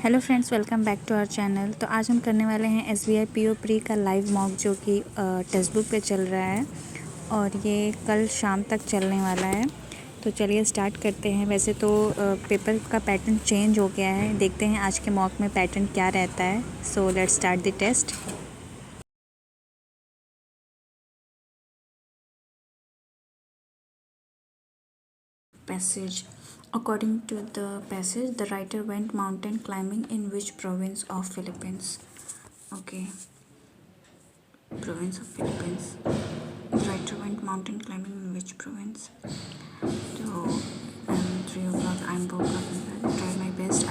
Hello friends, welcome back to our channel. तो आज हम करने वाले हैं SBI PO प्री का लाइव मॉक जो कि टेक्स्ट बुक पे चल रहा है और ये कल शाम तक चलने वाला है। तो चलिए स्टार्ट करते हैं। वैसे तो पेपर का पैटर्न चेंज हो गया है, देखते हैं आज के मॉक में पैटर्न क्या रहता है। So let's start the test. Passage. According to the passage, the writer went mountain climbing in which province of Philippines? Okay, province of Philippines. The writer went mountain climbing in which province? So, 3 o'clock, I'm woke up and tried my best.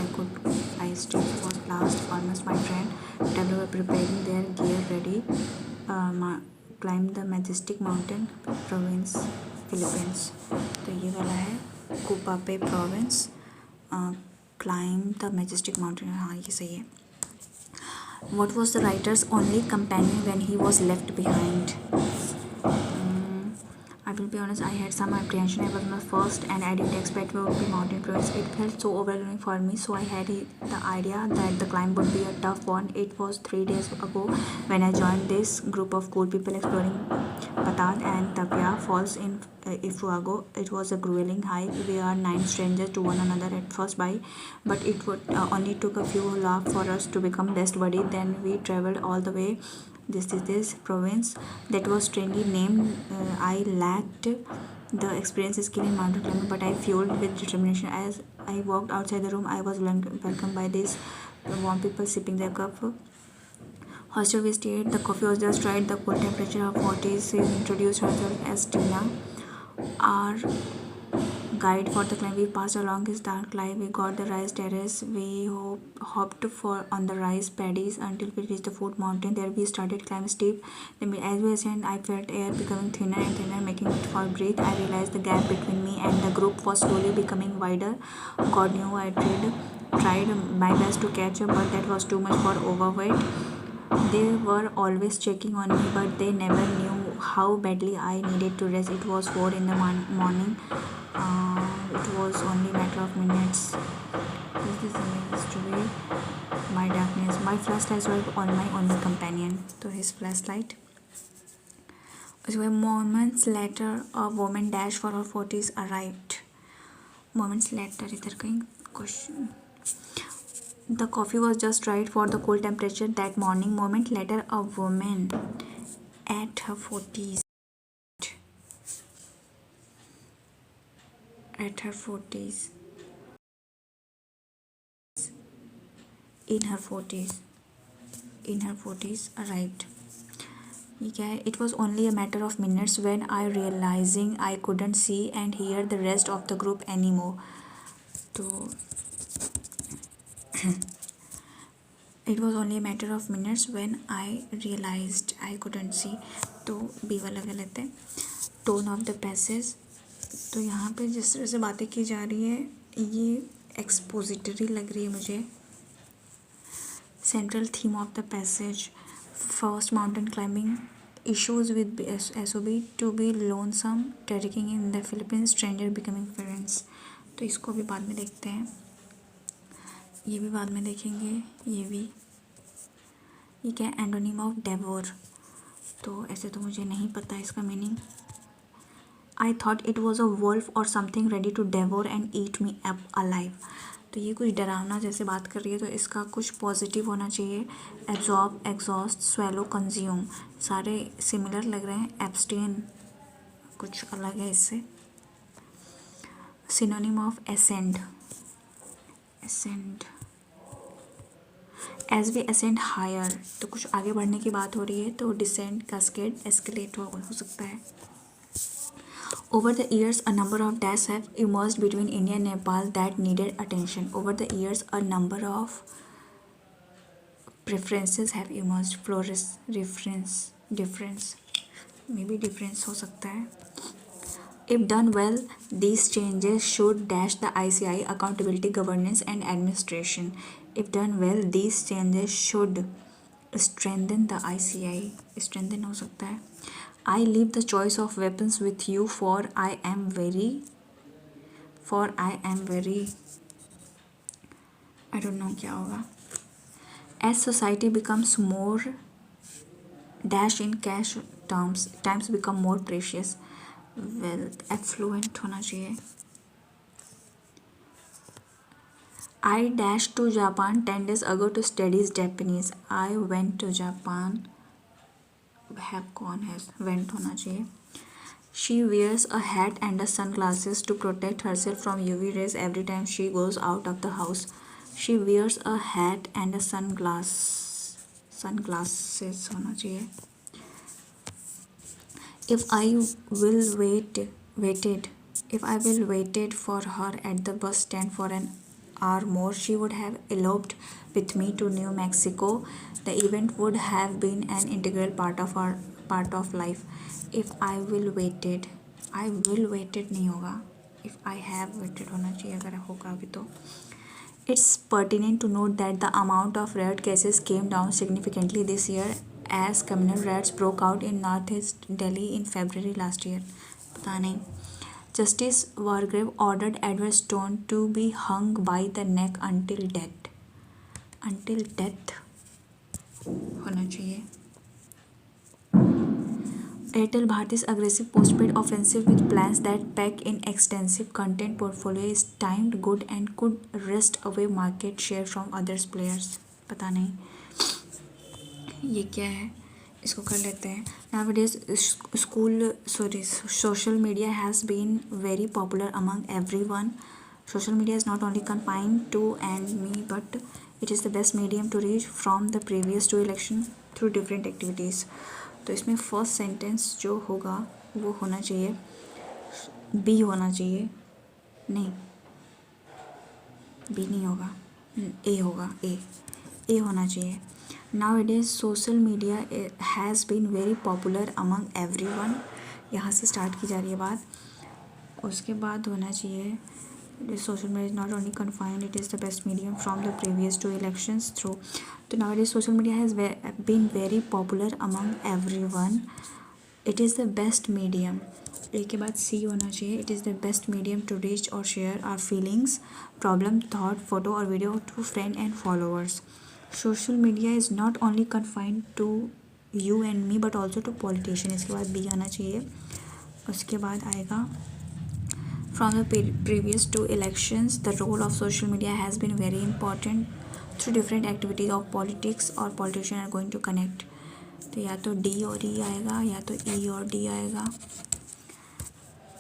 I still was last. Almost my friend. They were preparing their gear ready. Climbed the majestic mountain, province, Philippines. तो ये वाला है कुपापे province. Climb the majestic mountain. हाँ, ये सही है. What was the writer's only companion when he was left behind? I will be honest, I had some apprehension. I was my first and I didn't expect we would be mountain province. It felt so overwhelming for me, so I had the idea that the climb would be a tough one. It was 3 days ago when I joined this group of cool people exploring Patad and Tapia Falls in Ifuago. It was a grueling hike. We are 9 strangers to one another at first but it would only took a few laughs for us to become best buddies. Then we traveled all the way. This is this province that was strangely named. I lacked the experience skill in mountain climbing, but I fueled with determination. As I walked outside the room, I was welcomed by these warm people sipping their cup. Hostel we stayed. The coffee was just right. The cool temperature of 40s. She introduced herself as Tina. Our guide for the climb. We passed along his dark climb. We got the rice terrace. We hopped on the rice paddies until we reached the foot mountain. There we started climb steep. Then as we ascended, I felt air becoming thinner and thinner, making it for breathe. I realized the gap between me and the group was slowly becoming wider. God knew I tried my best to catch up, but that was too much for overweight. They were always checking on me, but they never knew how badly I needed to rest. It was 4 in the morning. It was only a matter of minutes. This is amazing story. My darkness. My flashlights were on my only companion. So his flashlight. Moments later, a woman dashed for her 40s arrived. Moments later, इधर कहीं question. The coffee was just right for the cold temperature that morning. Moment later, a woman at her 40s. At her 40s. In her 40s. In her 40s arrived. It was only a matter of minutes when I realizing I couldn't see and hear the rest of the group anymore. So it was only a matter of minutes when I realized I couldn't see. तो B वाला गलत है. Tone of the passage. तो यहाँ पे जिस तरह से बातें की जा रही है ये एक्सपोजिटरी लग रही है मुझे. Central theme of the passage. First, mountain climbing. Issues with SOB. To be lonesome. Trekking in the Philippines. Stranger becoming friends. तो इसको भी बाद में देखते हैं. ये भी बाद में देखेंगे. ये भी. ये क्या है? Antonym of devour. तो ऐसे तो मुझे नहीं पता इसका meaning. I thought it was a wolf or something ready to devour and eat me up alive. तो ये कुछ डरावना जैसे बात कर रही है, तो इसका कुछ पॉजिटिव होना चाहिए. Absorb, exhaust, swallow, consume. सारे सिमिलर लग रहे हैं. एब्सटेन कुछ अलग है इससे. Synonym of ascend. Ascend. As we ascend higher. तो कुछ आगे बढ़ने की बात हो रही है, तो डिसेंड, कास्केड, एस्केलेट हो सकता है. Over the years, a number of deaths have emerged between India and Nepal that needed attention. Over the years, a number of preferences have emerged. Difference. Maybe difference हो सकता है. If done well, these changes should dash the ICI accountability, governance and administration. If done well, these changes should strengthen the ICI. Strengthen हो सकता है. I leave the choice of weapons with you, for I am very I don't know क्या होगा. As society becomes more dash in cash terms times become more precious. Wealth affluent होना चाहिए. I dashed to Japan 10 days ago to study Japanese. I went to Japan. Have gone has went होना चाहिए. She wears a hat and a sunglasses to protect herself from UV rays every time she goes out of the house. She wears a hat and a sunglasses होना चाहिए. If I will waited for her at the bus stand for an hour more, she would have eloped with me to New Mexico. The event would have been an integral part of life. If I will waited नहीं होगा. If I have waited होना चाहिए अगर होगा भी तो. It's pertinent to note that the amount of riot cases came down significantly this year as communal riots broke out in northeast Delhi in February last year. पता नहीं. Justice Wargrave ordered Edward Stone to be hung by the neck until death. Until death होना चाहिए. Airtel Bharti's aggressive postpaid offensive with plans that pack in extensive content portfolio is timed good and could wrest away market share from others players. पता नहीं ये क्या है. इसको कर लेते हैं. Nowadays social media has been very popular among everyone. Social media is not only confined to and me, but it is the best medium to reach from the previous two election through different activities. तो इसमें first sentence जो होगा वो होना चाहिए B होना चाहिए. नहीं बी नहीं होगा. ए होगा. ए होना चाहिए. Nowadays social media has been very popular among everyone. यहाँ से स्टार्ट की जा रही है बात. उसके बाद होना चाहिए social media is not only confined, it is the best medium from the previous two elections through. So nowadays social media has been very popular among everyone. It is the best medium. ए के बाद सी होना चाहिए. It is the best medium to reach or share our feelings, problem, thought, photo or video to friend and followers. Social media is not only confined to you and me but also to politician. इसके बाद B आना चाहिए. उसके बाद आएगा from the previous two elections, the role of social media has been very important through different activities of politics or politicians are going to connect. तो या तो डी और ई आएगा या तो ई और डी आएगा.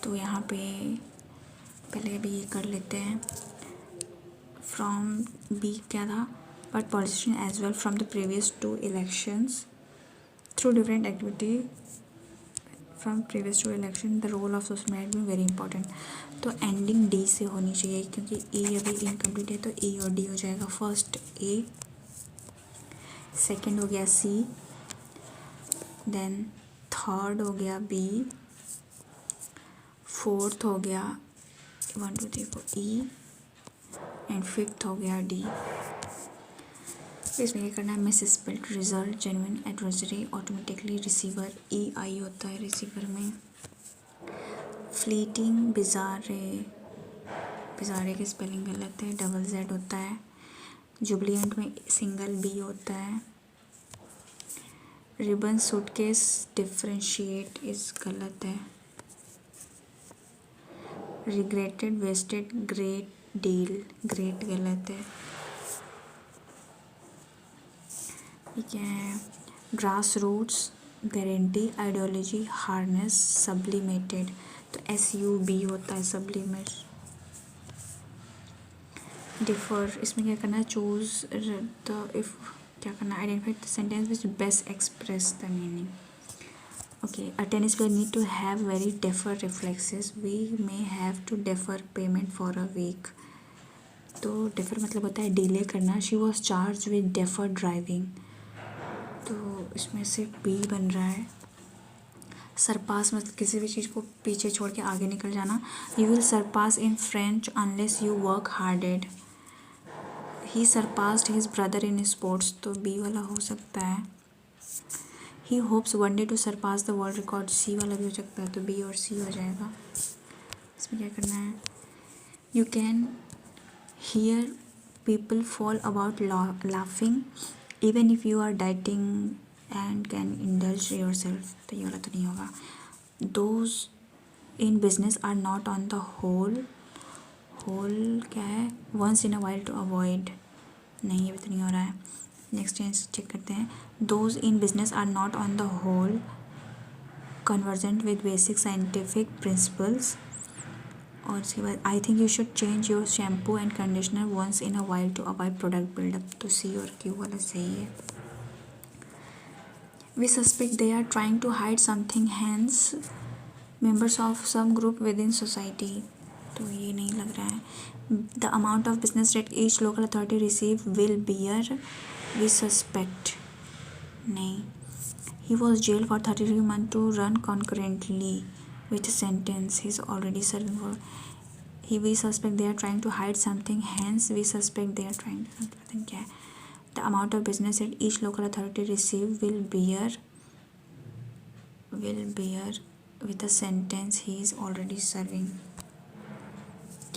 तो यहाँ पे पहले भी ये कर लेते हैं. फ्रॉम बी क्या था. but politician as well from the previous two elections through different activity from previous two election the role of social media has been very important. तो एंडिंग डी से होनी चाहिए क्योंकि ए अभी इनकम्प्लीट है तो ए और डी हो जाएगा. फर्स्ट ए, सेकंड हो गया सी, देन थर्ड हो गया बी, फोर्थ हो गया 1 2 3 4 ई एंड फिफ्थ हो गया डी. इसमें क्या करना है. Misspelled result genuine adversary automatically receiver E I होता है रिसीवर में. फ्लीटिंग बिजारे की स्पेलिंग गलत है. डबल जेड होता है. जुबलियंट में सिंगल बी होता है. रिबन सूटकेस डिफ्रेंशिएट इस गलत है. Regretted wasted great deal great गलत है. ये क्या है. Grass roots guarantee ideology harness sublimated. तो SUB होता है सब्लिमेट. डिफर इसमें क्या करना है. चूज द इफ क्या करना है. Identify the sentence which best express the meaning. Okay. A tennis player need to have very defer reflexes. We may have to defer payment for a week. तो defer मतलब होता है delay करना. She was charge with defer driving. तो इसमें से B बन रहा है. सरपास मतलब किसी भी चीज़ को पीछे छोड़ के आगे निकल जाना. You will surpass in French unless you work harded. He surpassed his brother in sports. तो बी वाला हो सकता है. He hopes one day to surpass the world record. C वाला भी हो सकता है. तो बी और सी हो जाएगा. इसमें क्या करना है. You can hear people fall about laughing even if you are dieting and can indulge yourself. तो ये वाला तो नहीं होगा. Those in business are not on the whole क्या है, once in a while to avoid. नहीं, ये भी तो नहीं हो रहा है. नेक्स्ट चेक करते हैं. Those in business are not on the whole conversant with basic scientific principles. और इसके बाद I think you should change your shampoo and conditioner once in a while to avoid product buildup. तो C और Q वाला सही है. We suspect they are trying to hide something, hence members of some group within society. तो ये नहीं लग रहा है. The amount of business that each local authority receive will bear, we suspect. नहीं. He was jailed for 33 months to run concurrently with a sentence he's already serving for. We suspect they are trying to hide something, hence we suspect they are trying to, पता नहीं क्या है. The amount of business that each local authority receive will bear with a sentence he is already serving.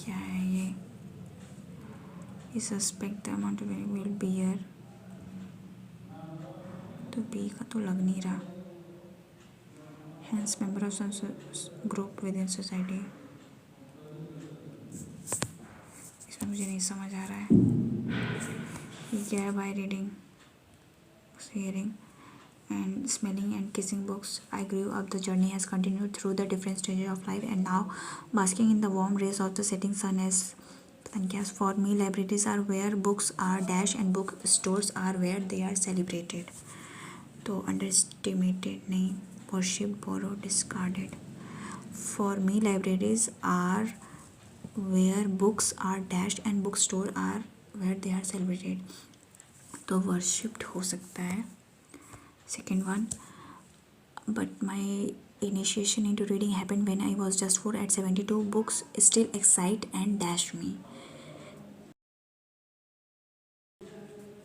क्या है ये? We suspect the amount of will bear. तो B का तो लग नहीं रहा. Hence member of some group within society. इसमें मुझे नहीं समझ आ रहा है. ये क्या है? by reading, hearing and smelling and kissing books, I grew up. The journey has continued through the different stages of life and now basking in the warm rays of the setting sun as for me libraries are where books are dash and book stores are where they are celebrated. तो underestimated नहीं, worship, borrowed, discarded. For me libraries are where books are dashed and bookstore are where they are celebrated. तो worshipped हो सकता है. Second one, but my initiation into reading happened when I was just 4. At 72, books still excite and dash me.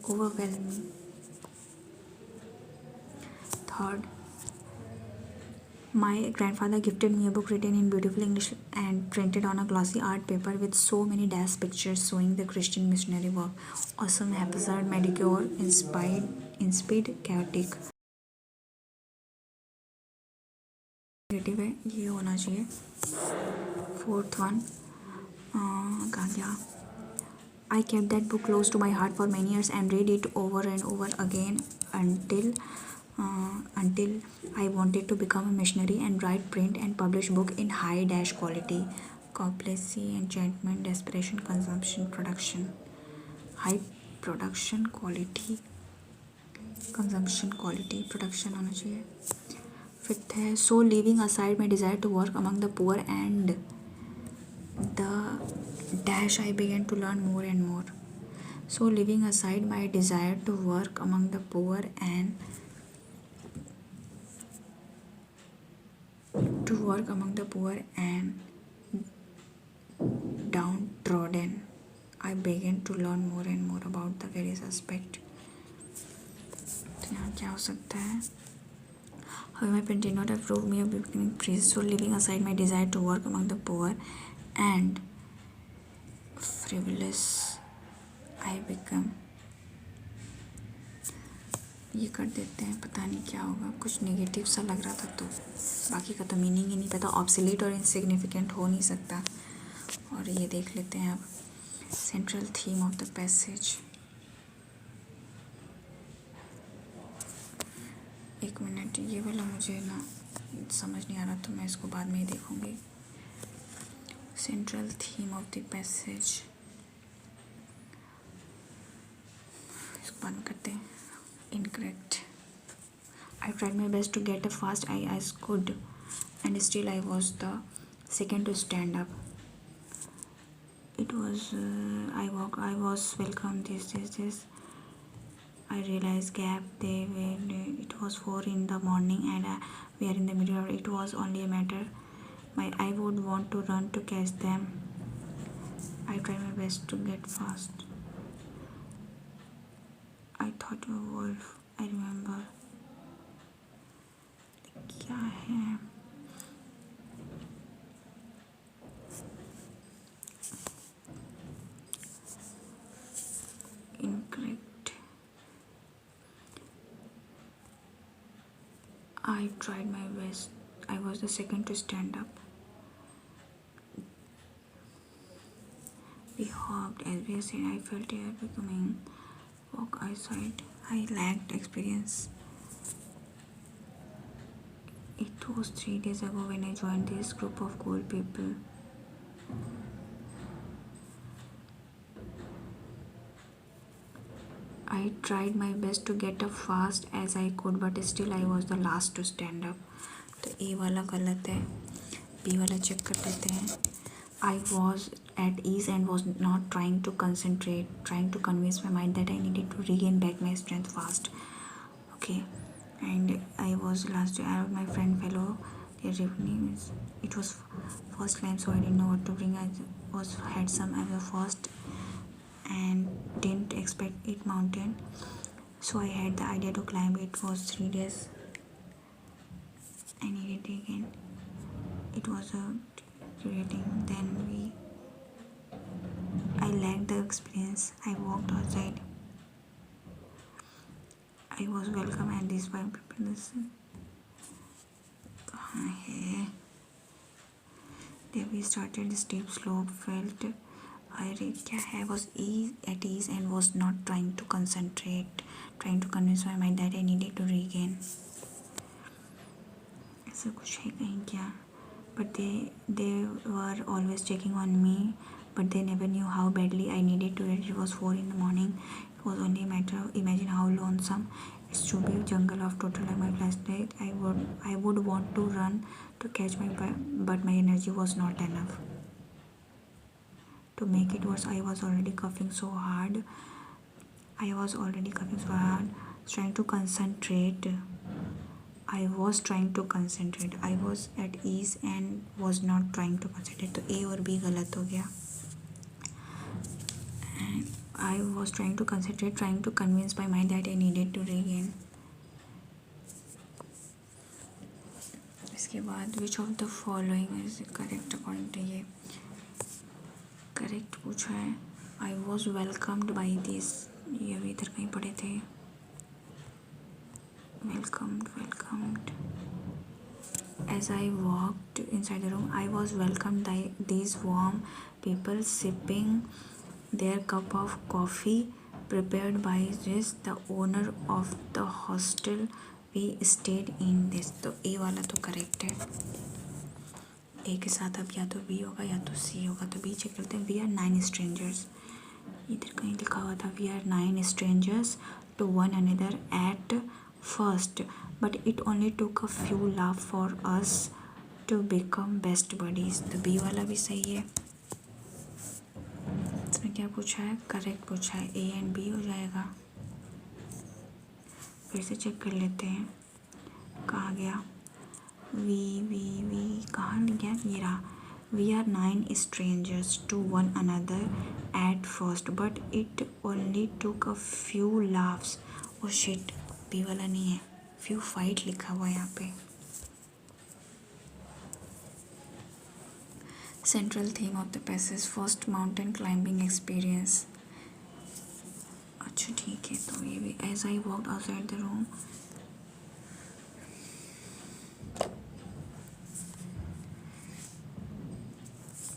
Overwhelm me. Third, my grandfather gifted me a book written in beautiful English and printed on a glossy art paper with so many dash pictures showing the Christian missionary work. Awesome, haphazard, mediocre, inspired, chaotic. Negative है, ये होना चाहिए. Fourth one कहाँ गया? I kept that book close to my heart for many years and read it over and over again until I wanted to become a missionary and write, print and publish book in high dash quality. Complacency, enchantment, desperation, consumption, production. High production quality, consumption quality, production होना चाहिए. Fifth है, so leaving aside my desire to work among the poor and the dash I began to learn more and more. So leaving aside my desire to work among the poor and downtrodden, I began to learn more and more about the various aspect. तो यहाँ क्या हो सकता है? However, my parents did not approve me of becoming priest, so leaving aside my desire to work among the poor and frivolous, I become. ये कर देते हैं, पता नहीं क्या होगा. कुछ नेगेटिव सा लग रहा था, तो बाकी का तो मीनिंग ही नहीं पता. ऑब्सोलीट और इनसिग्निफिकेंट हो नहीं सकता. और ये देख लेते हैं अब. Central theme of the passage. एक मिनट, ये वाला मुझे ना समझ नहीं आ रहा, तो मैं इसको बाद में ही देखूँगी. Central theme of the passage, इसको बाद में करते हैं. Incorrect. I tried my best to get a fast eye as could and still I was the second to stand up. It was I was welcome this. I realized gap they were. It was 4 in the morning and we are in the middle of it. Was only a matter. I would want to run to catch them. I tried my best to get fast. I thought you were wolf. I remember. क्या है? I tried my best. I was the second to stand up. We hopped as we said. I felt air becoming walk eyesight. I lacked experience. It was 3 days ago when I joined this group of cool people. I tried my best to get up fast as I could, but still I was the last to stand up. तो ए वाला गलत है, B वाला check कर लेते हैं. I was at ease and was not trying to concentrate, trying to convince my mind that I needed to regain back my strength fast. Okay, and I was last to add my friend fellow. Their evening it was first climb, so I didn't know what to bring. I was had some as a first and didn't expect it mountain, so I had the idea to climb. It was 3 days. I needed it again. It was a creating. Then I lacked the experience. I walked outside. I was welcome and these five people. कहाँ है? Then we started the steep slope. Felt क्या है? Was at ease and was not trying to concentrate, trying to convince my mind that I needed to regain. ऐसा कुछ है कहीं क्या? But they were always checking on me, but they never knew how badly I needed to read. It was 4 in the morning. It was only a matter of imagine how lonesome it's to be a jungle of total like my flashlight. I would want to run to catch my but my energy was not enough. To make it worse, I was already coughing so hard. Trying to concentrate. I was trying to concentrate. I was at ease and was not trying to concentrate. तो A और B गलत हो गया. And I was trying to concentrate, trying to convince my mind that I needed to regain. इसके बाद which of the following is correct according to ये correct पूछा है. I was welcomed by this. ये अभी इधर कहीं पढ़े थे. Welcomed. As I walked inside the room, I was welcomed by these warm people sipping their cup of coffee prepared by this, the owner of the hostel we stayed in. This तो ए वाला तो correct है. ए के साथ अब या तो B होगा या तो सी होगा. तो बी चेक करते हैं. We are 9 strangers. इधर कहीं लिखा हुआ था we are 9 strangers to one another at first, but it only took a few laughs for us to become best buddies. तो बी वाला भी सही है. इसमें क्या पूछा है? करेक्ट पूछा है. ए एंड बी हो जाएगा. फिर से चेक कर लेते हैं. कहाँ गया? वी कहाँ गया? ये रहा. We are 9 strangers to one another at first, but it only took a few laughs. Oh shit, B वाला नहीं है. few fight लिखा हुआ है यहाँ पे. Central theme of the passage, first mountain climbing experience. अच्छा ठीक है. तो ये भी as I walked outside the room.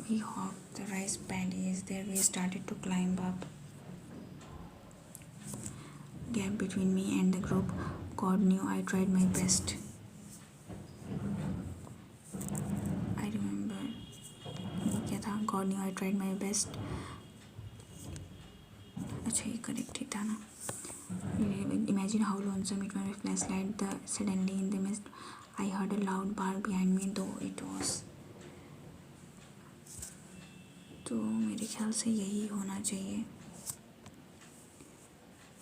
We hopped the rice paddies. There we started to climb up. Gap between me and the group. God knew I tried my best. I remember क्या था? God knew I tried my best. अच्छा ये correct ही था ना. Imagine how lonesome it was with flashlight. Suddenly in the mist, I heard a loud bark behind me, though it was. तो मेरे ख्याल से यही होना चाहिए.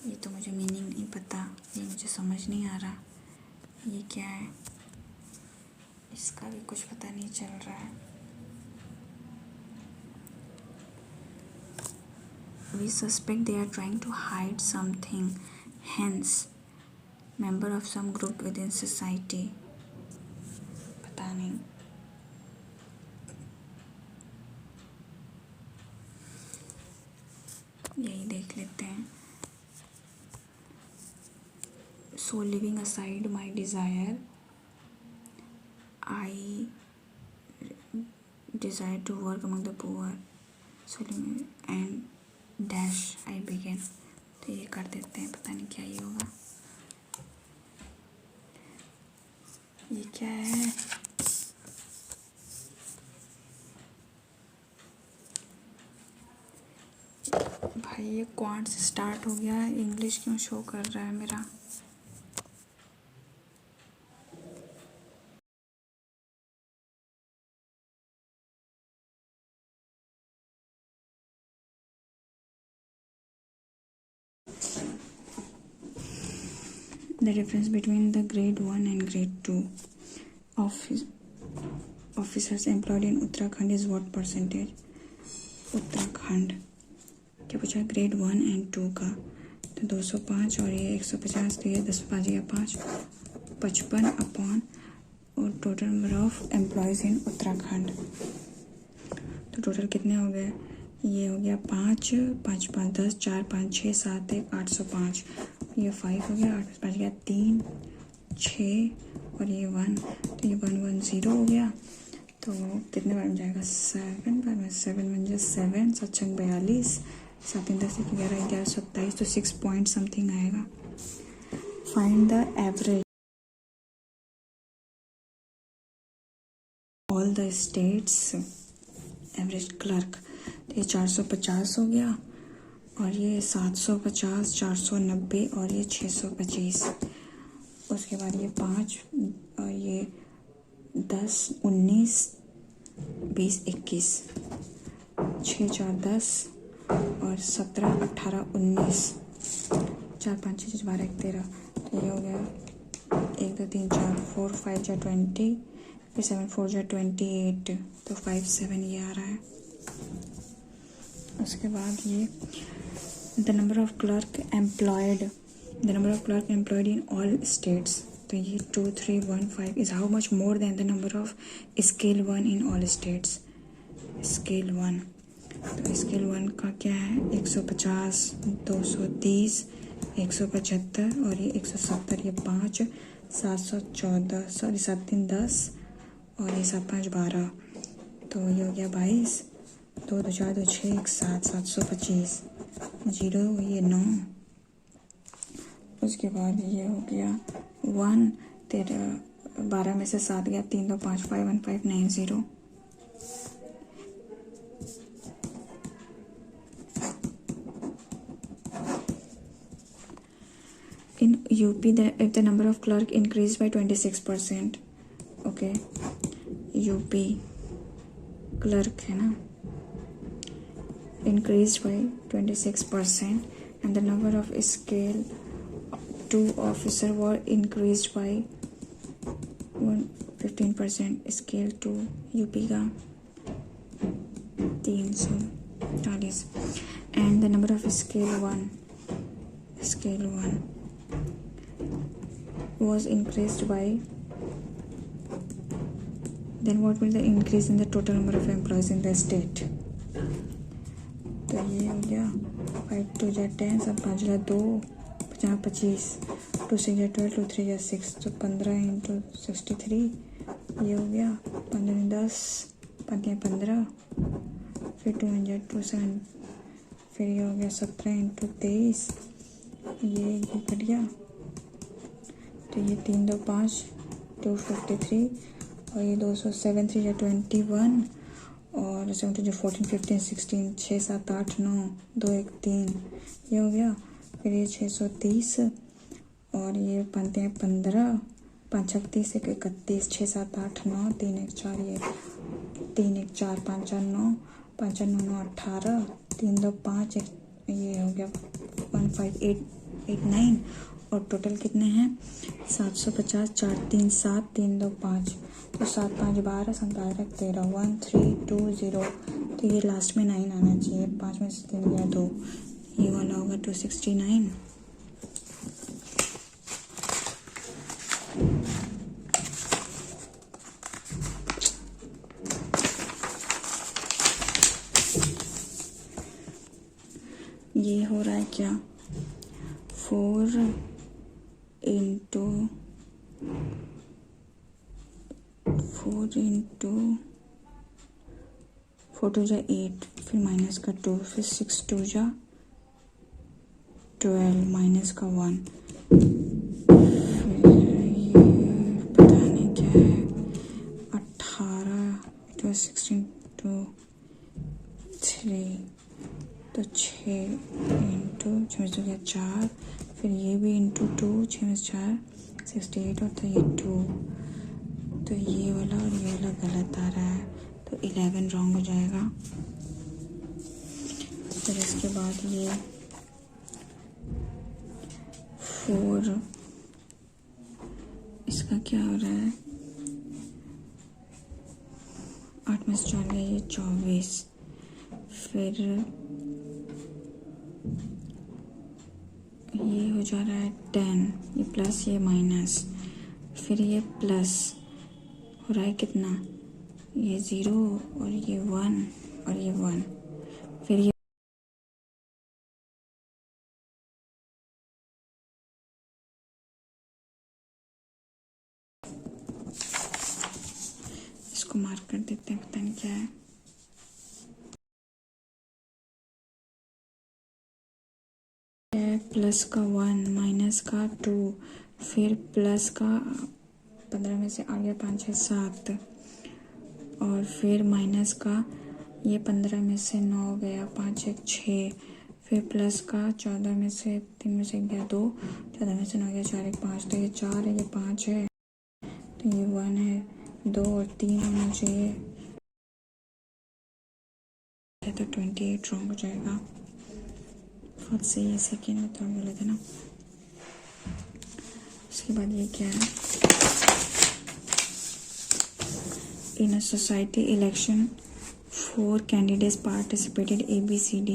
ये तो मुझे मीनिंग नहीं पता. ये मुझे समझ नहीं आ रहा. ये क्या है? इसका भी कुछ पता नहीं चल रहा है. We suspect they are trying to hide something. Hence, member of some group within society. पता नहीं. यही देख लेते हैं. So leaving aside my desire decided to work among the poor. So and dash I began. तो ये कर देते हैं, पता नहीं क्या ही होगा. ये क्या है? भाई ये क्वांट से स्टार्ट हो गया, इंग्लिश क्यों शो कर रहा है मेरा? The difference between the grade 1 and grade 2 officers employed in Uttarakhand is what percentage? Uttarakhand क्या पूछा? ग्रेड 1 एंड 2 का. तो 205 और ये 150, तो ये 10 या 5 55 अपॉन और टोटल नंबर ऑफ एम्प्लॉयज़ इन उत्तराखंड. तो टोटल कितने हो गए? ये हो गया 5 5 5 10 4 5 6 7 1 805. ये 5 हो गया, 8 5 गया 3 6 और ये 1, तो ये 110 हो गया. तो कितने बार में जाएगा? 7 बार में. 7 बन जाए 7 7 42 7 10 11 11 27, तो 6 पॉइंट समथिंग आएगा. Find the average all the states average clerk. तो ये 450 हो गया और ये 750 490 और ये 625. उसके बाद ये 5 और ये 10 19 20 21 6 4 10 और 17 18 19 4 5 6 12 1 13. तो ये हो गया 1 2 3 4 4 5 जा 20, फिर 7 4 जा 28, तो 5 7 ये आ रहा है. उसके बाद ये the number of clerk employed in all states. तो ये 2315 is how much more than the number of scale 1 in all states. Scale 1, तो स्केल 1 का क्या है? 150 230 175 और ये 170. ये 5 714 सॉरी 7 3 10 और ये 7 5 12. तो ये हो गया 22 2 2 4 2 6 1 7 725 0 ये 9. उसके बाद ये हो गया 1 तेरह 12 में से 7 गया 3 2 5 5 1 5 9 0. In UP, if the number of clerk increased by 26%, okay, UP clerk है ना, increased by 26% and the number of scale 2 officer were increased by 15%. scale 2 UP का 340 and the number of scale 1 was increased by, then what will the increase in the total number of employees in the state? तो ये हो गया 5 2 जा 10 7 5 जा 2 50 25 2 6 जा 12 2 3 जा 6, तो 15 इंटू 63 ये हो गया 15 10 5 15 फिर 2 जा 2 7 फिर ये हो गया 17 इंटू 23 ये कट गया. तो ये 3 2 5 253 और ये 207 3 या 21 और 7 2 14 15 16 6 7 8 9 2 1 3 ये हो गया. फिर ये 630 और ये 15 5 36 1 31 6 7 8 9 3 1 4 ये 3 1 4 5 4 9 5 4 9 9 18 3 2 5 ये हो गया 1 5 8 8 9 और टोटल कितने हैं? 750 4 3 7 3 2 5, तो 7 5 12 7 13 1 3 2 0. तो ये लास्ट में 9 आना चाहिए. 5 में से 3 गया 2, ये वाला होगा 269. ये हो रहा है क्या? 4 इंटू 4 इंटू 4 टू जा 8, फिर माइनस का 2, फिर 6 टू जा 12, माइनस का 1, फिर ये पता नहीं क्या है 18, इट वॉज 16 टू 3, तो 6 इंटू 6 हो गया 4, फिर ये भी इंटू 2, 6 में 4 68, और तो ये 2, तो ये वाला और ये वाला गलत आ रहा है, तो 11 रॉन्ग हो जाएगा। फिर इसके बाद ये 4, इसका क्या हो रहा है 8 में से 4 गया, ये 24, फिर ये हो जा रहा है 10, ये प्लस ये माइनस, फिर ये प्लस हो रहा है कितना, ये 0 और ये 1 और ये 1, फिर ये इसको मार्क कर देते हैं, पता नहीं क्या है। प्लस का 1, माइनस का 2, फिर प्लस का 15 में से आ गया 5 6 7, और फिर माइनस का ये 15 में से 9 गया, 5 1 6, फिर प्लस का 14 में से 3 में से गया 2, 14 में से 9 गया 4 1 5, तो ये 4 है, ये 5 है, तो ये 1 है, 2 और 3 होना चाहिए, तो 28 रॉन्ग हो जाएगा। बहुत सही है, सेकेंड में थर्ड बोले थे ना। उसके बाद ये क्या है, in a society election 4 candidates participated, A B C D,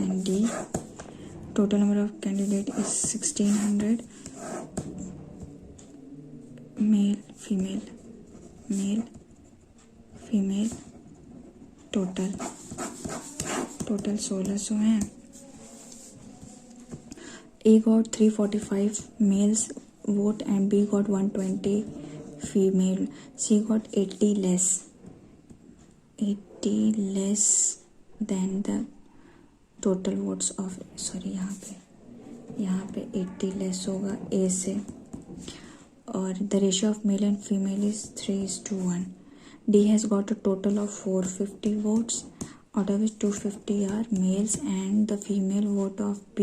and D. Total number of candidates is 1600. Male, female, total 1600 हैं। A got 345 males vote and B got 120 female. C got 80 less than the total votes of, sorry यहाँ पे 80 less होगा A से, और the ratio of male and female is 3:1. D has got a total of 450 votes, out of which 250 are males, and the female vote of B,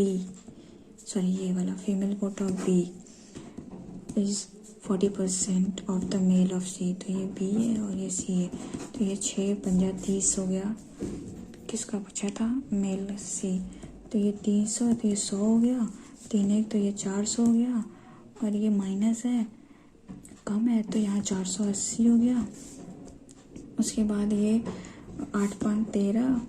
sorry ये वाला female vote of B is 40% of the male of C, तो ये B है और ये C है, तो ये 6 पंजा 30 हो गया, किसका पूछा था, मेल C, तो ये 300, तो ये 100 हो गया, 3 1, तो ये 400 हो गया, और ये माइनस है कम है, तो यहाँ 480 हो गया। उसके बाद ये 8 5 13,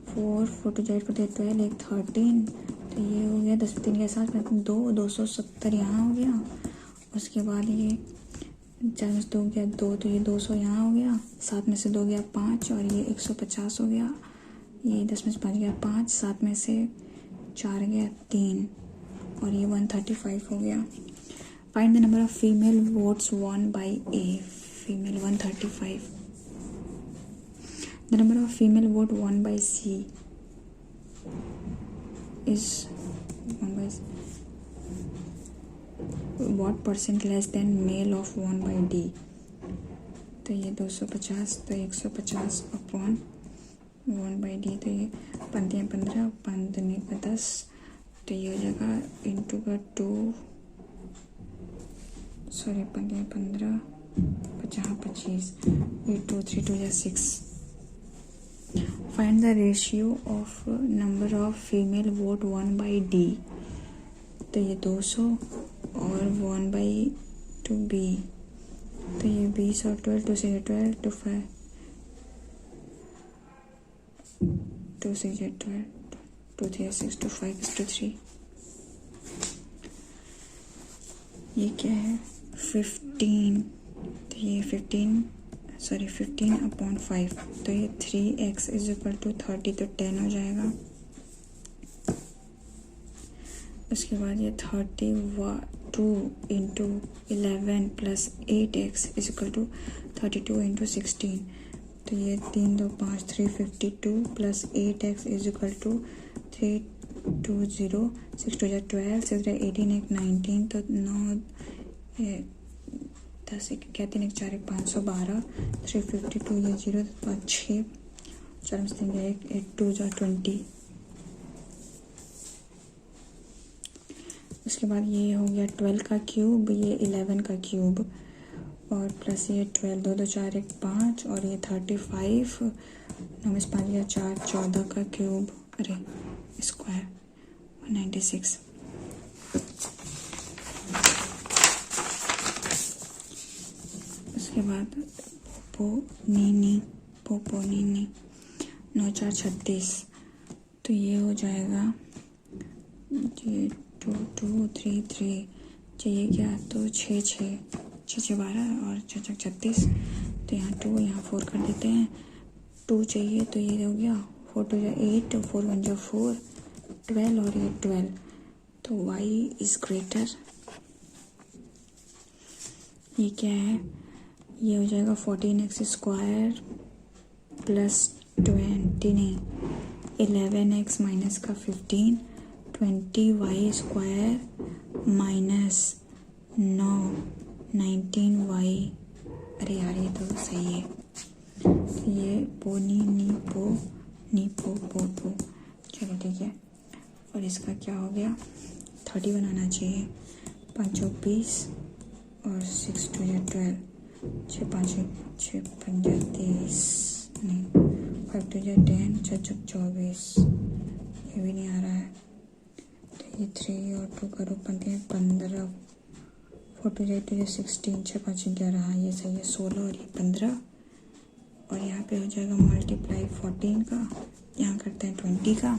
4 4 2 8 4 12, एक 13, तो ये हो गया 10 3 के साथ 270 यहाँ हो गया। उसके बाद ये 4 में से 2 गया 2, तो ये 200 यहाँ हो गया, 7 में से 2 गया 5, और ये 150 हो गया, ये 10 में से 5 गया 5, 7 में से 4 गया 3, और ये 135 हो गया। Find the number of female votes won by A, female 135, the number of female vote won by C is 1 by what percent less than male of 1 by D, तो ये 250, तो 150 अपॉन 1 by D, तो ये 15 15 15 का 10, तो ये हो जाएगा इंटू का 2, सॉरी 15 15 50 25, ये 2 3 2 या 6। Find the ratio of number of female vote 1 by D, तो ये 200 और 1 by 2B, तो ये 20 और 12, 2 से 12 2 5 2 से 12 2 3 6 2 5 2 3, ये क्या है 15, तो ये 15 अपॉन 5, तो ये 3x इज इक्वल टू 30, तो 10 हो जाएगा। उसके बाद ये 30 into 11 plus 8x is equal to 32 into 16। तो ये 3 2 5 352 plus 8x is equal to 320 6 2 12 6 18 1 19 तो 9 10 1 3 1 4 1 512 352 ये 0 5 6 4 3 1 8 2 20। उसके बाद ये हो गया 12 का क्यूब, ये 11 का क्यूब और प्लस ये 12 2 2 4 1 5 और ये 35 9 में 5 या 4 14 का क्यूब, अरे स्क्वायर 196। उसके बाद पोपो नीनी 9 4 36 तो ये हो जाएगा ये 2 2 3 3 चाहिए क्या तो 6 6 6 12 और 6 36 तो यहाँ 2 यहाँ 4 कर देते हैं। 2 चाहिए तो ये हो गया 4 2 8 4 1 4 12 और ये 12 तो y इज ग्रेटर, ये क्या है ये हो जाएगा 14x स्क्वायर प्लस 20 नहीं 11x माइनस का 15 20y स्क्वायर माइनस 9 19y। अरे यार ये तो सही है, ये पो चलो ठीक है। और इसका क्या हो गया 30 बनाना चाहिए, 5 20 और 6 2 12 6 5 6 5 30 नहीं 5 2 10 6 24 ये भी नहीं आ रहा है तो ये 3 और 2 करो 15 4 2 2 16 6 5 11 हाँ ये सही है 16 और ये 15 और यहाँ पे हो जाएगा मल्टीप्लाई 14 का, यहाँ करते हैं 20 का,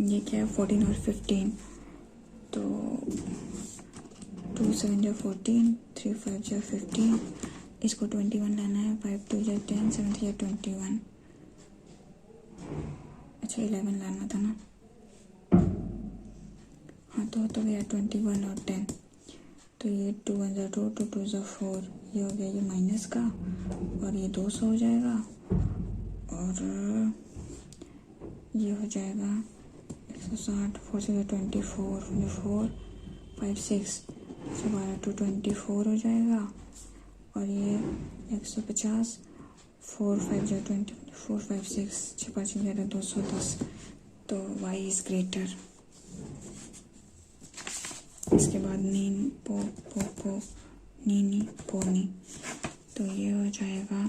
ये क्या है 14 और 15 तो 2 7 14 3 5 15 इसको 21 लाना है 5 2 10 7 3 21 अच्छा 11 लाना था ना हाँ तो गया 21 और 10 तो ये 2 1 2 2 2 4 ये हो गया ये माइनस का और ये 200 हो जाएगा और ये हो जाएगा 160 4 से 24 4 5 6 12 2 24 हो जाएगा और ये 150 4 5 24 5 6 6 5 11 210 तो y इज ग्रेटर। इसके बाद नीनी पोनी तो ये हो जाएगा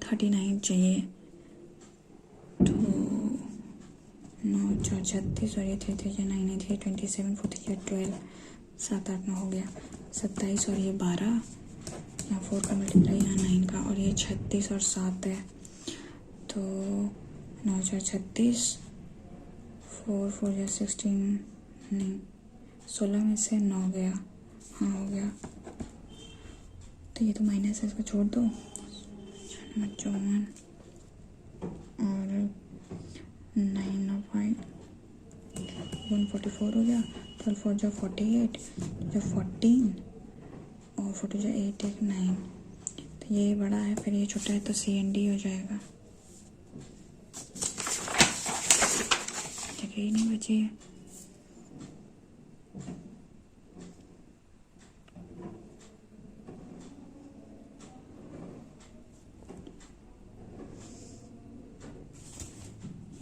39 चाहिए तो 9 4 36 और ये 3 3 9 3 27 4 3 12 7 8 9 हो गया 27 और ये 12 यहाँ 4 का मल्टीप्लाई यहाँ 9 का और ये 36 और 7 है तो 9 4 36 4 4 16 नहीं 16 में से 9 गया हाँ हो गया तो ये तो माइनस है इसको छोड़ दो 54 और 9 5 144 हो गया 12 4 जो 48 जो 14 और 40 जो 8 1 9 तो ये बड़ा है फिर ये छोटा है तो सी एंड डी हो जाएगा। जगह ही नहीं बची है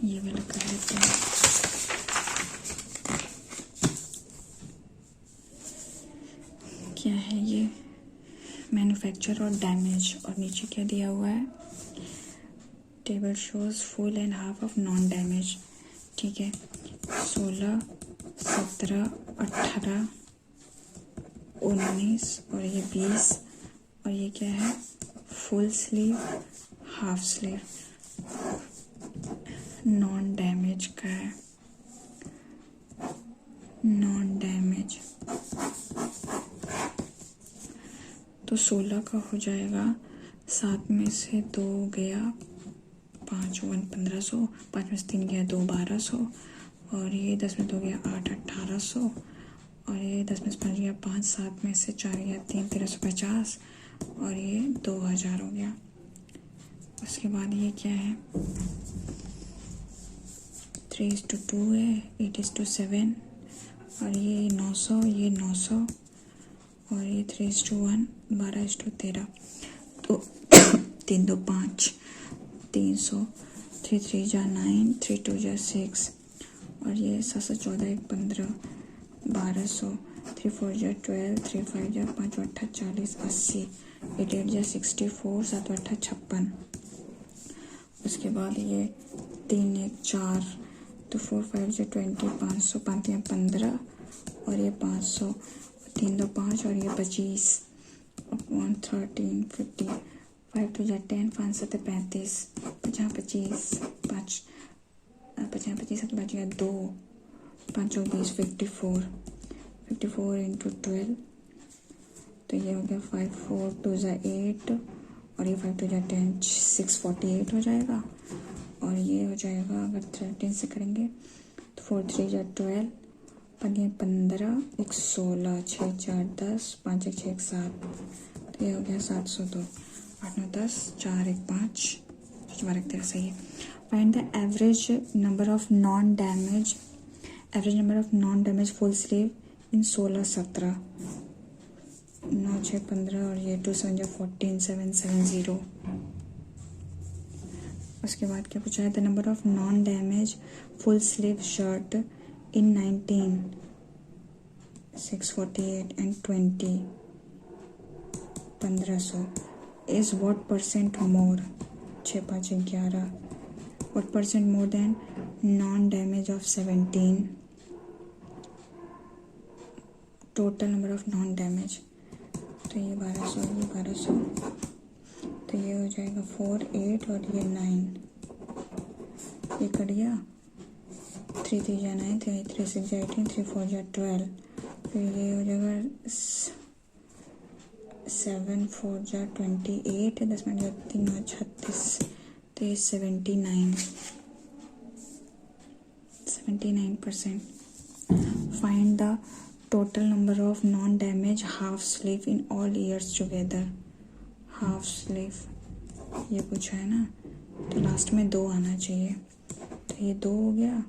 ये वाला कर लेते हैं। क्या है ये मैन्युफैक्चर और डैमेज और नीचे क्या दिया हुआ है table shows full and half of non damage ठीक है 16 17 18 19 और ये 20 और ये क्या है full sleeve half sleeve non damage का है नॉन डैमेज तो 16 का हो जाएगा 7 में से 2 गया 5 1 1500 5 में से 3 गया 2 1200 और ये 10 में 2 गया 8, 1800, और ये 10 में से 5 गया 5, 7 में से 4 गया 3, 1350, और ये 2000 हो गया। उसके बाद ये क्या है, 3:2 है, 8:7, और ये 900, ये 900, और ये 3:1, 12:13, तो 3 2 5, 300, 3 3 जा 9, 3 2 जा 6, और ये 7 7 14, 1 15, 1200, 3 4 जा 12, 3 5 जा 5 8 40, 80, 8 8 जा 64, 7 8 56। उसके बाद ये 3 1 4, तो 4 5 जा 20, 500, 5 3 15, और ये 500, 3 2 5, और ये 25, 13 50, 5 2 जा 10, 5 7 35, 50 25, 5 50 25, 7 5 गया 2, 5 20, 54, 54 इंटू 12, तो ये हो गया 5 4 2 जा 8, और ये 5 2 जा 10, 648 हो जाएगा। और ये हो जाएगा अगर 13 से करेंगे तो 4 3 जा 12, 5 15, 1 16, 6 4 10, 5 1 6 7, तो ये हो गया 702, 8 9 10, 4 1 5, 12 1 13, सही है। Find the average number of non damage full sleeve इन 16 17, 9 6 15, और ये 2 7 14, 7 7 0। उसके बाद क्या पूछा है, the number of non damage full sleeve shirt in 19 648 and 20 1500 is what percent more, 6 5 11, what percent more than non damage of 17, total number of non damage, तो ये 1200, ये 1200, तो ये हो जाएगा 4 8, और ये 9, ये कट गया, 3 3 जा 9, 3 3 6 जा 18, 3 4 जा 12, फिर ये हो जाएगा 7 4 जा 28, 10 में जा 3 9 36, तो ये 79%। Find the total number of non damage half sleeve in all years together. Half sleeve ये पूछा है ना, तो लास्ट में 2 आना चाहिए, तो ये 2 हो गया,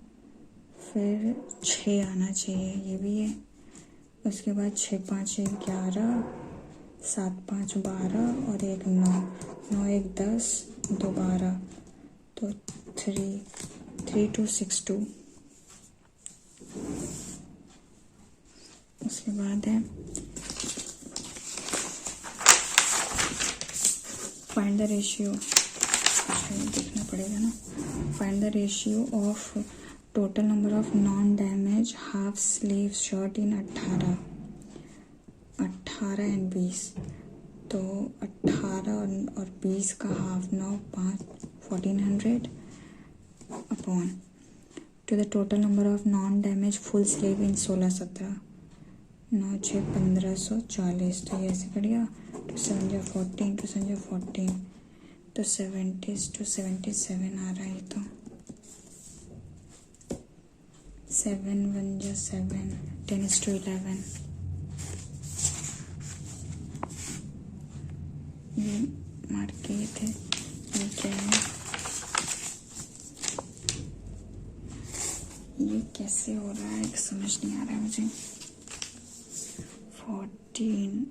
फिर 6 आना चाहिए, ये भी है। उसके बाद 6 5 11, 7 5 12, और 1 9, 9 1 10, 2 12, तो 3 2 6 2। उसके बाद है फाइंड द रेशियो, देखना पड़ेगा ना, find the ratio of total number of non damage half sleeve shirt in 18 and 20, तो 18 और 20 का half 9 5 1400 upon two the total number of non damage full sleeve इन 16 17, 9 6 1540, तो ये ऐसे कट गया, 2 7 जा 14, 2 7 जा 14, तो 70 to 77 आ रहा है, तो 7 1 जा 7, 10 to 11, ये मार के ये थे, ये क्या है, ये कैसे हो रहा है समझ नहीं आ रहा है मुझे। 14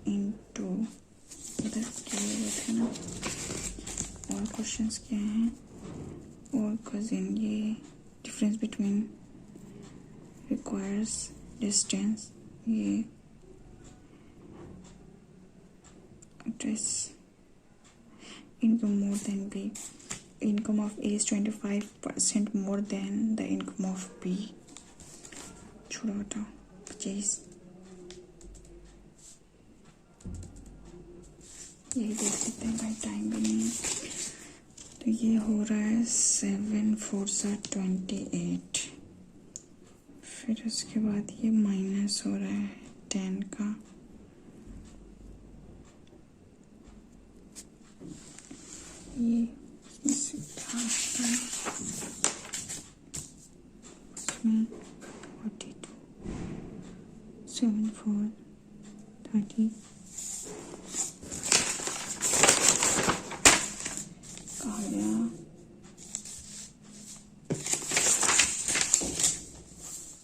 इंटू इधर किए हुए थे ना, और क्वेश्चंस क्या हैं, और कजिन, ये डिफरेंस बिटवीन रिक्वायर्स डिस्टेंस, ये address, income more than B, income of A is 25% more than the income of B, छोड़ो हटाओ 25, यही देख सकते हैं भाई, टाइम भी नहीं है। तो ये हो रहा है 7 4 28, फिर उसके बाद ये माइनस हो रहा है 10 का, ये 7 4 30 कहाँ गया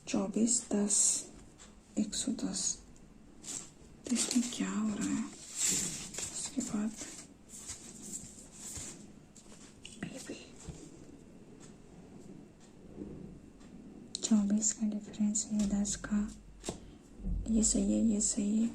24 10 110। तो इसमें क्या हो रहा है? उसके बाद बेबी 24 का डिफरेंस है 10 का। ये सही है, ये सही है।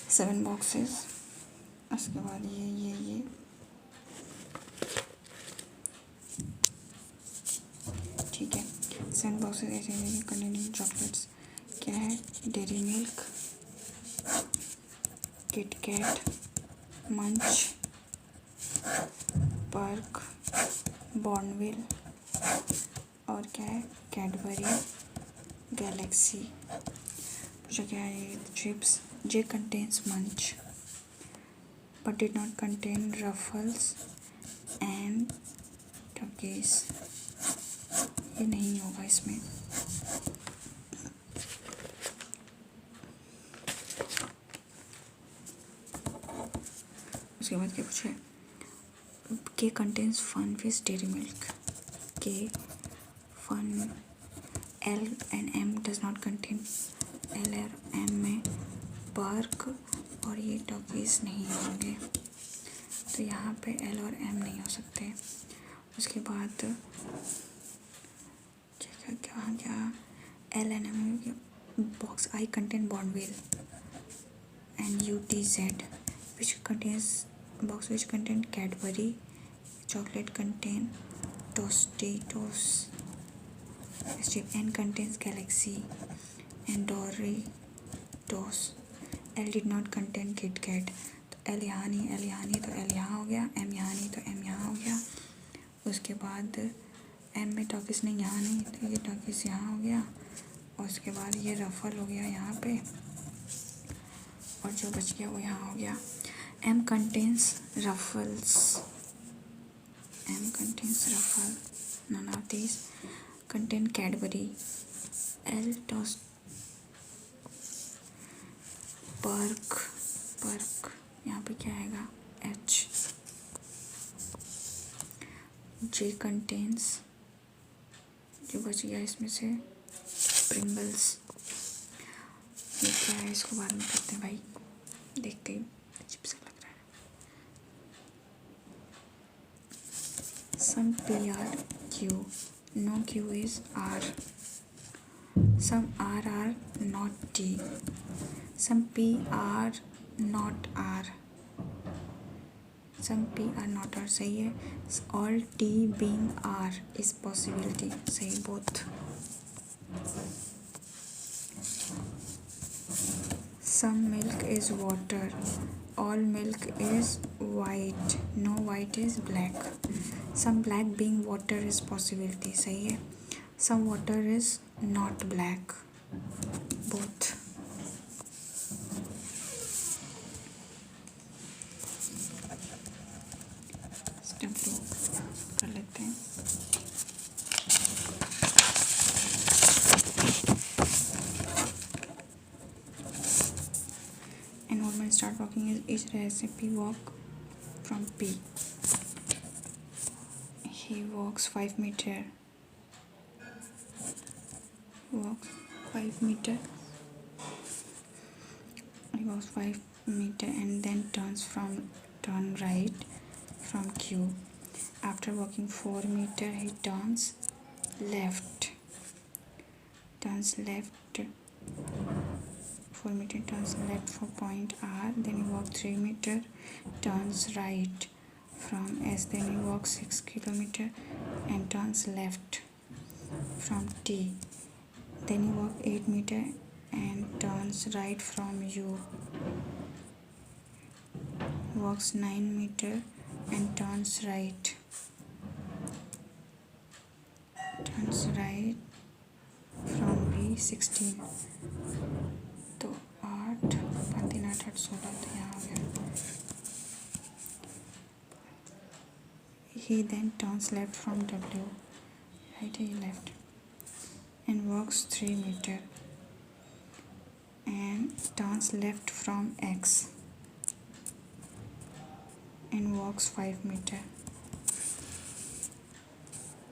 सेवन बॉक्सेस, उसके बाद ये ठीक है। 7 बॉक्सेस ऐसे कंटेनिंग चॉकलेट्स क्या है? डेयरी मिल्क, किटकैट, मंच, पर्क, बॉर्नविल और क्या है? Cadbury, Galaxy. पूछा क्या है? ये चिप्स। जे कंटेन्स मंच but did not contain ruffles and talkies. ये नहीं होगा इसमें। उसके बाद क्या पूछा है? K contains fun fish dairy milk. K fun L and M does not contain. L और एम में पर्क और ये टॉकीज नहीं होंगे, तो यहाँ पे एल और एम नहीं हो सकते। उसके बाद क्या L and M box I contain Bournville and U T Z which contains box which contain Cadbury chocolate contain Tostitos. N contains Galaxy and Doritos. L did not contain Kit Kat. तो L यहाँ नहीं तो L यहाँ हो गया, M यहाँ नहीं तो M यहाँ हो गया। उसके बाद M में टॉकिस नहीं, यहाँ नहीं तो ये टॉकिस यहाँ हो गया। और उसके बाद ये रफल हो गया यहाँ पे, और जो बच गया वो यहाँ हो गया। M contains ruffles. M contains ruffle. None of these contain Cadbury. L toast Perk यहाँ पे क्या आएगा? H. J contains, जो बच गया इसमें से Pringles। ये क्या है? इसको बाद में करते हैं भाई, देखते ही अजीब सा लग रहा है। Some P are Q, no Q is R. Some R are not T. Some P are not R. Some P are not R. सही है। All T being R is possibility. सही both. Some milk is water. All milk is white. No white is black. Some black being water is possibility. सही है। Some water is not black. Both. Step 2 कर लेते हैं। And women start walking each recipe walk from P. He walks 5 meter. Walks 5 meter. He walks 5 meter and then turn right from Q. After walking 4 meter, he turns left. Turns left. 4 meter turns left for point R. Then he walks 3 meter, turns right from S. Then he walks 6 kilometer and turns left from T. Then he walks 8 meter and turns right from U. Walks 9 meter and turns right. Turns right from V 16. तो R 8 8 16 तो यहाँ हो गया। He then turns left from W, right, he left, and walks 3 meter, and turns left from X, and walks 5 meter,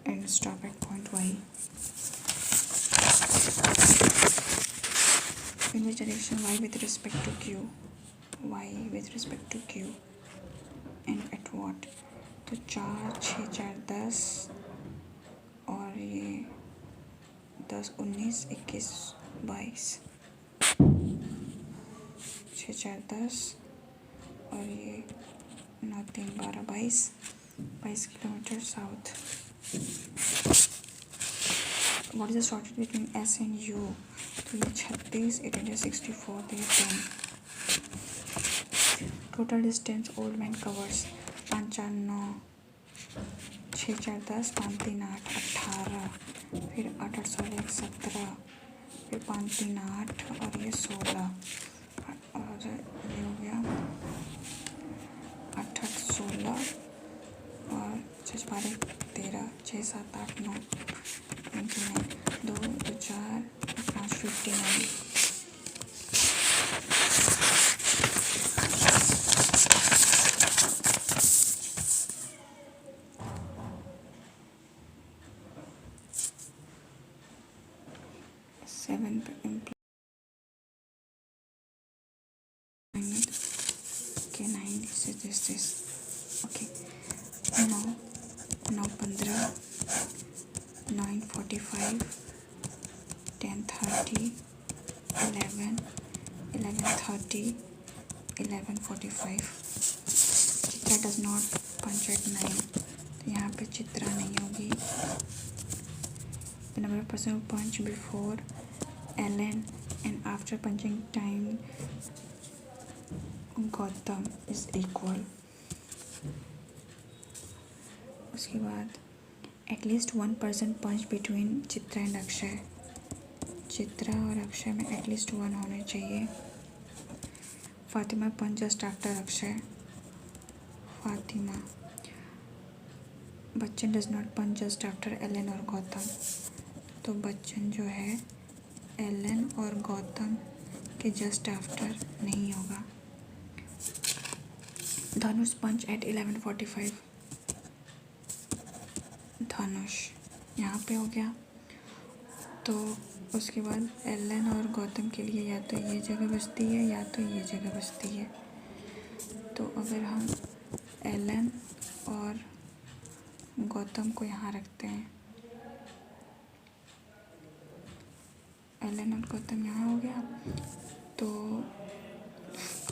and stop at point Y. In which direction? Y with respect to Q. Y with respect to Q. And at what? तो 4 6 4 10 और ये 10 19 21 22 6 4 10 और ये 9 3 12 22 kilometre south. What is the shortest between S and U? तो ये 36, 864, तो ये 10। Total distance old man covers 5 4 9 6 4 10 5 3 8 18, फिर 8 8 16 17, फिर 5 3 8 और ये 16 और ये हो गया 8 8 16 और 6 12 13 6 7 8 9 2 2 4 5 59। Seventh okay, 9 this okay, now 15 9:45 10:30 11 11:30 11:45। Chitra does not punch at 9, तो यहाँ पे चित्रा नहीं होगी। The number of person who punch before Ellen and after punching time Gautam is equal। उसके बाद at least one person punch between Chitra and Akshay. Chitra और अक्षय में at least one होने चाहिए। Fatima punch just after Akshay. Fatima. Bachchan does not punch just after Ellen और गौतम, तो बच्चन जो है एलन और गौतम के जस्ट आफ्टर नहीं होगा। धनुष पंच एट 11:45, धनुष यहाँ पे हो गया। तो उसके बाद एलन और गौतम के लिए या तो ये जगह बचती है या तो ये जगह बचती है। तो अगर हम एलन और गौतम को यहाँ रखते हैं, एलन और गौतम यहाँ हो गया, तो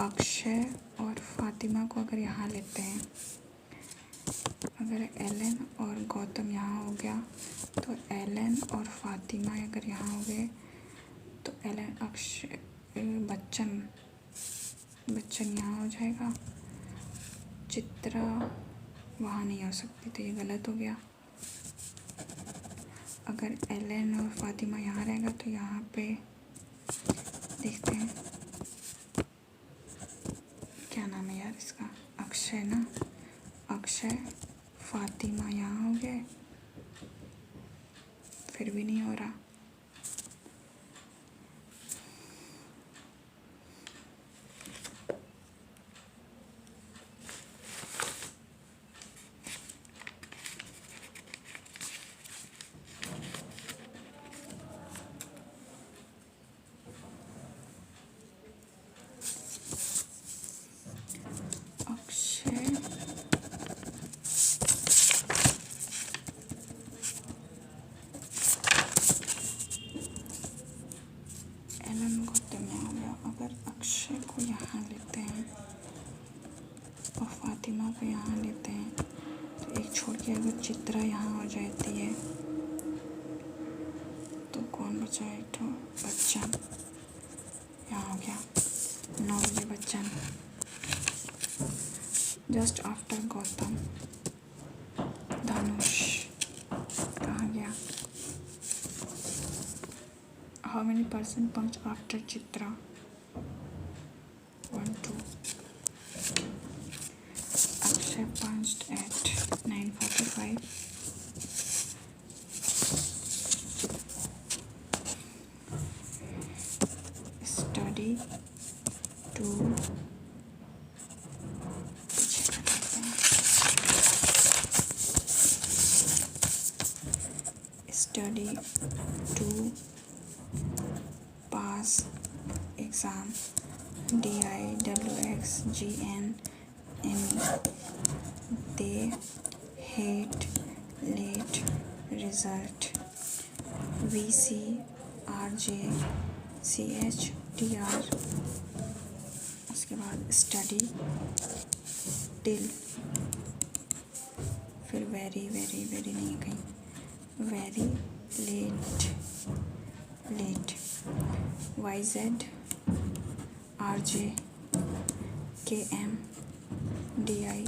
अक्षय और फातिमा को अगर यहाँ लेते हैं, अगर एलन और गौतम यहाँ हो गया तो एलन और फातिमा अगर यहाँ हो गए तो एलन अक्षय बच्चन यहाँ हो जाएगा। चित्रा वहाँ नहीं हो सकती, तो ये गलत हो गया। अगर एलन और फातिमा यहाँ रहेगा तो यहाँ पे देखते हैं क्या नाम है यार इसका, अक्षय ना, अक्षय फातिमा यहाँ हो गए, फिर भी नहीं हो रहा। अक्षय को यहाँ लेते हैं और फातिमा को यहाँ लेते हैं, तो एक छोड़ के अगर चित्रा यहाँ हो जाती है तो कौन बचा है? तो बच्चन यहाँ हो गया। 9 बजे बच्चन, जस्ट आफ्टर गौतम। धनुष कहाँ गया? How many person punch after Chitra? 1 to study to pass exam DIWXGN they hate late result VCRJCHTR उसके बाद study till फिर very very very नहीं है कहीं very late YZ RJ KM DI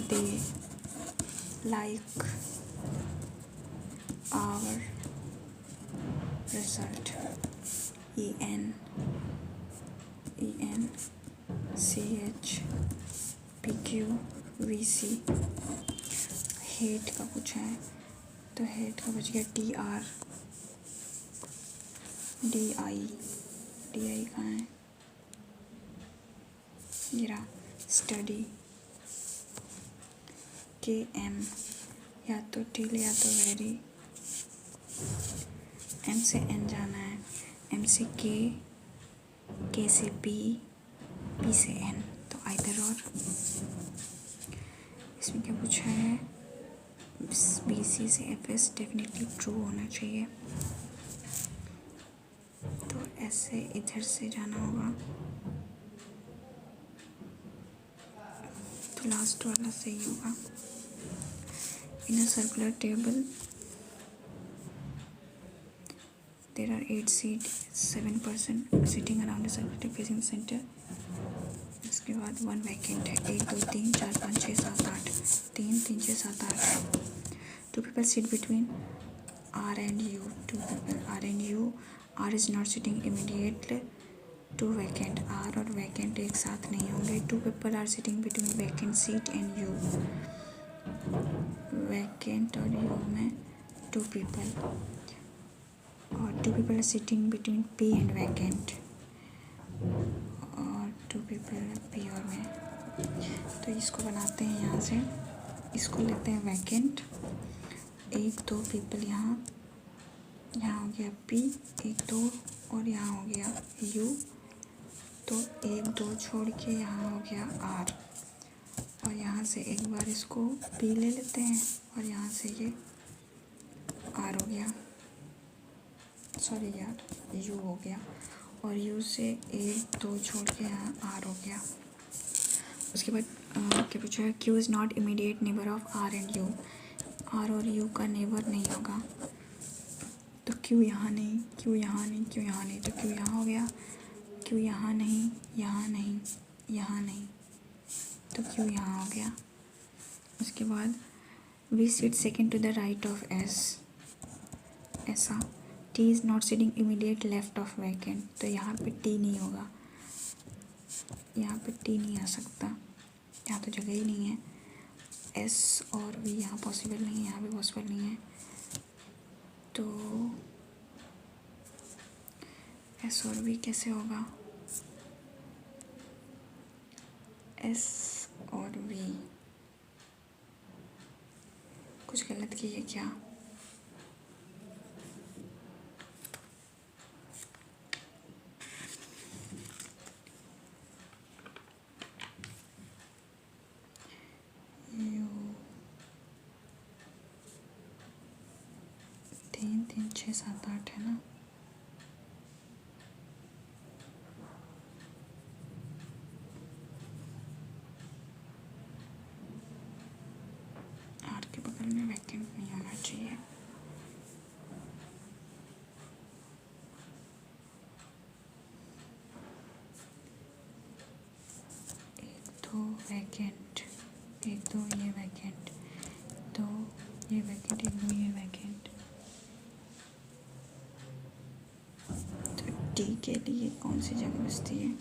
they like our result EN CH PQ VC hate का पूछा है तो हेड का बच गया TR DI कहाँ है गिरा स्टडी KM या तो टिल या तो वेरी M से N जाना है M से K से P से N तो आइदर और इसमें क्या पूछा है BC से FS डेफिनेटली ट्रू होना चाहिए तो ऐसे इधर से जाना होगा तो लास्ट वाला सही होगा in a circular table there are 8 seats 7% sitting around the circular facing centre इसके बाद 1 वैकेंट है 1 2 3 4 5 6 7 8 3 3 6 7 8 2 people sit between R and U 2 people R and U R is not sitting immediately to vacant R और vacant एक साथ नहीं होंगे 2 people are sitting between vacant seat and U vacant और U में 2 people और 2 people are sitting between P and vacant और 2 people P और में तो इसको बनाते हैं यहाँ से इसको लेते हैं वैकेंट 1 2 पीपल यहाँ हो गया P 1 2 और यहाँ हो गया U तो 1 2 छोड़ के यहाँ हो गया R और यहाँ से एक बार इसको P ले लेते हैं और यहाँ से ये R हो गया सॉरी यार U हो गया और U से 1 2 छोड़ के यहाँ R हो गया उसके बाद क्या पूछा है Q is not immediate neighbour of R and U R और U का नेबर नहीं होगा तो Q यहाँ नहीं Q यहाँ नहीं Q यहाँ नहीं तो Q यहाँ हो गया Q यहाँ नहीं यहाँ नहीं यहाँ नहीं तो Q यहाँ हो गया उसके बाद V sit second to the right of S ऐसा T is not sitting immediate left of vacant तो यहाँ पे T नहीं होगा यहाँ पे T नहीं आ सकता यहाँ तो जगह ही नहीं है S और V यहाँ पॉसिबल नहीं है यहाँ भी पॉसिबल नहीं है तो S और V कैसे होगा S और V कुछ गलत किए क्या तीन 6 7 8 है ना R के बगल में वैकेंट नहीं होना चाहिए एक दो वैकेंट एक दो ये वैकेंट दो ये वैकेंट एक दो ये वैकेंट टी के लिए कौन सी जगह बचती है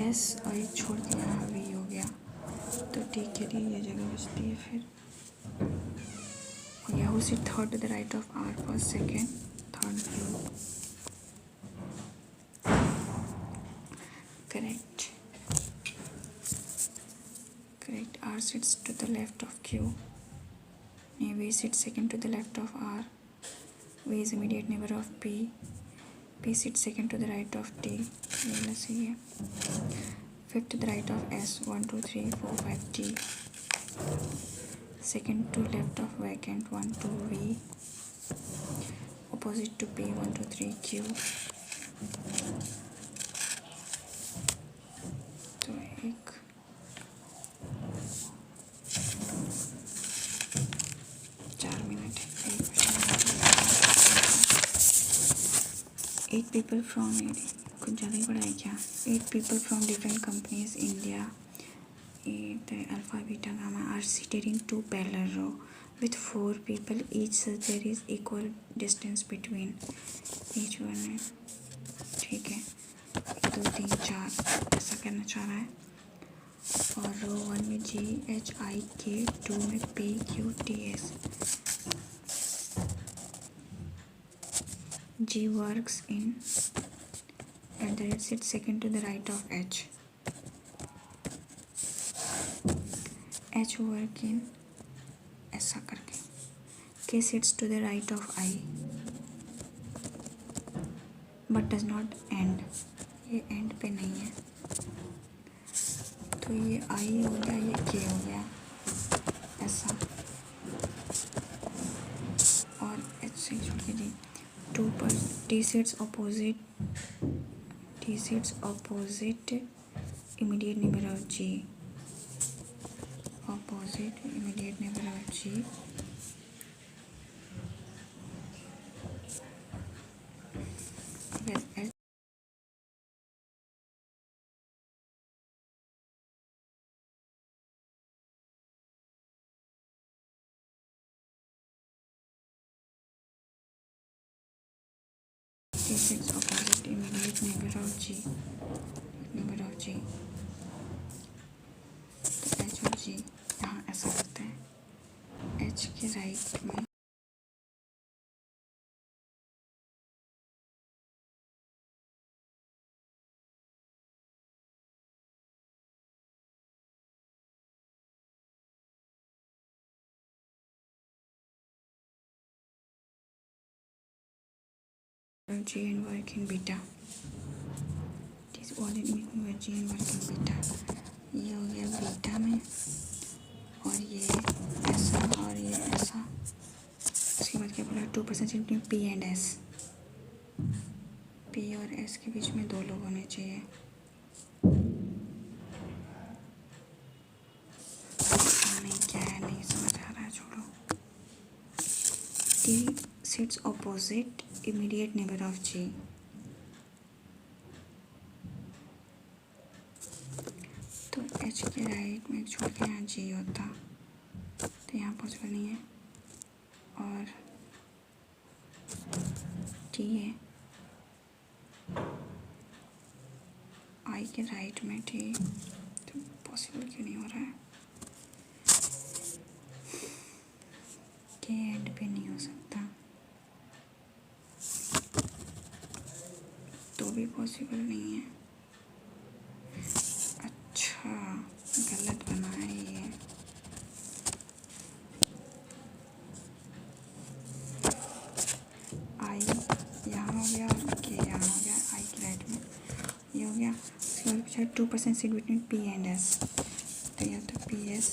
एस और एक छोड़ के यहाँ वी हो गया तो टी के लिए ये जगह बचती है फिर हो गया who sit third to the right of R first second third sits to the left of Q. V sits second to the left of R. V is immediate neighbor of P. P sits second to the right of T. Let's see here. Fifth to the right of S. 1, 2, 3, 4, 5 T. Second to left of vacant 1, 2 V. Opposite to P 1, 2, 3 Q. तो एक 4 minute 8 people from कुछ ज़्यादा ही पढ़ा है क्या 8 people from different companies India 8 alpha beta gamma are seated in 2 parallel row with 4 people each, such there is equal distance between each one. ठीक है 2 3 4 ऐसा करना चाह रहा है और रो 1 में G H I K 2 में P Q T S. G works in at the rate sits second to the right of H. H work in ऐसा करके K sits to the right of I but does not end. ये end पे नहीं है तो ये I हो गया ये K हो गया ऐसा और H से छोड़ के जी 2 पर T sits opposite immediate neighbor of G. Opposite immediate neighbor of G. Well, H sits opposite immediate neighbor of G. तो H और G यहाँ ऐसा करते हैं H के राइट में G and work in beta. It is all in meeting G and work in beta. ये हो गया बीटा में और ये ऐसा और ये ऐसा उसके बाद क्या बोला 2% between P and S. P और S के बीच में 2 लोग होने चाहिए नहीं क्या है नहीं समझ आ रहा है छोड़ो. T sits opposite immediate neighbor of G. तो H के राइट में छोड़ के यहाँ G होता तो यहाँ पॉसिबल नहीं है और T है I के राइट में T तो पॉसिबल क्यों नहीं हो रहा है K एंड पे नहीं हो सकता तो भी पॉसिबल नहीं है. अच्छा गलत बना है ये I यहाँ हो गया और K यहाँ हो गया I के राइट में ये हो गया उसके बाद पूछा 2% seat between P and S तो या तो PS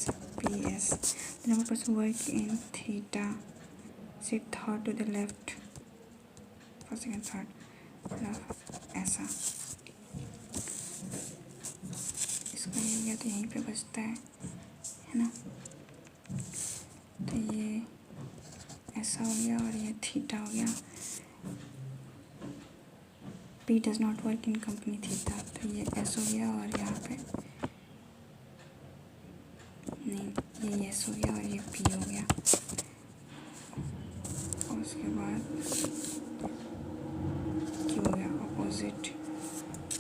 the number person work in theta sit third to the left first second third ऐसा इसका ये हो गया तो यहीं पे बचता है ना तो ये ऐसा हो गया और ये थीटा हो गया P does not work in company theta तो ये S हो गया और यहाँ पे नहीं ये S हो गया और ये P हो गया और उसके बाद Q हो गया अपोजिट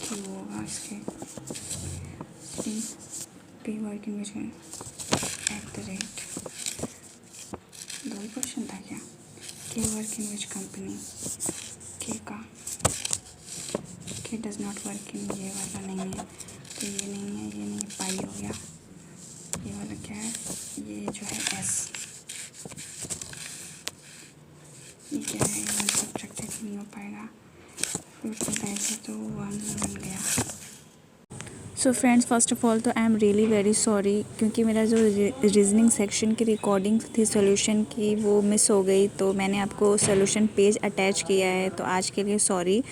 Q होगा इसके P work in between at the rate 2 question था क्या K work in which company K का K does not work in ये वाला नहीं है तो ये नहीं है ये नहीं पाई हो गया ये वाला क्या है, ये जो है एस, ये क्या है, ये सब्ट्रैक्टेड नहीं हो पाएगा, फिर उसको बैक है तो 1 बन गया। So friends, first of all तो I am really very sorry, क्योंकि मेरा जो रीजनिंग सेक्शन की रिकॉर्डिंग थी सोल्यूशन की वो मिस हो गई, तो मैंने आपको सोल्यूशन पेज अटैच किया है, तो आज के लिए सॉरी।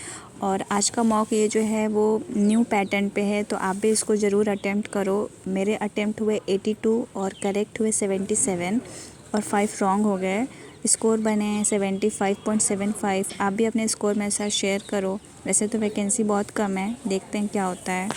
और आज का मॉक ये जो है वो न्यू पैटर्न पे है, तो आप भी इसको ज़रूर अटैम्प्ट करो। मेरे अटैम्प्ट हुए 82 और करेक्ट हुए 77 और 5 रॉन्ग हो गए। स्कोर बने हैं 75.75। आप भी अपने स्कोर मेरे साथ शेयर करो। वैसे तो वैकेंसी बहुत कम है, देखते हैं क्या होता है।